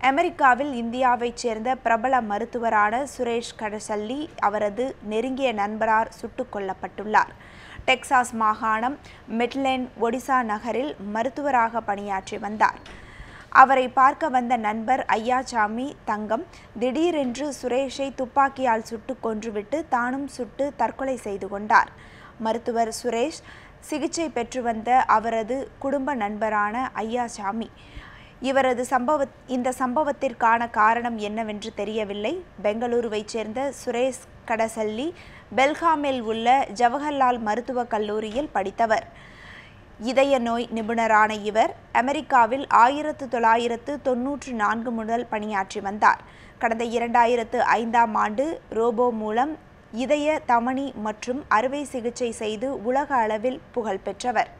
அமெரிக்காவில் இந்தியாவைச் சேர்ந்த பிரபல மருத்துவரான சுரேஷ் கடசல்லி அவரது நெருங்கிய நண்பரால் சுட்டுக் கொல்லப்பட்டுள்ளார். டெக்சாஸ் மாகாணம் மிட்லேண்ட், ஒடிசா நகரில் மருத்துவராக பணியாற்றி வந்தார். அவரை பார்க்க வந்த நண்பர் ஐயாசாமி தங்கம் திடீரென்று சுரேஷை துப்பாக்கியால் சுட்டுக் கொன்றுவிட்டு தானும் சுட்டு தற்கொலை செய்து கொண்டார். மருத்துவர் சுரேஷ் சிகிச்சை பெற்று வந்த அவரது குடும்ப நண்பரான ஐயாசாமி இந்த சம்பவத்திற்கான காரணம் என்னவென்று தெரியவில்லை. பெங்களூருவைச் சேர்ந்த சுரேஷ் கடசல்லி பெல்காமில் உள்ள ஜவஹர்லால் மருத்துவக் கல்லூரியில் படித்தவர். இதய நோய் நிபுணரான இவர் அமெரிக்காவில் 1994 முதல் பணியாற்றி வந்தார். கடந்த 2005ஆம் ஆண்டு ரோபோ மூலம் இதய, தமனி மற்றும் அறுவை சிகிச்சை செய்து உலக அளவில் புகழ் பெற்றவர்.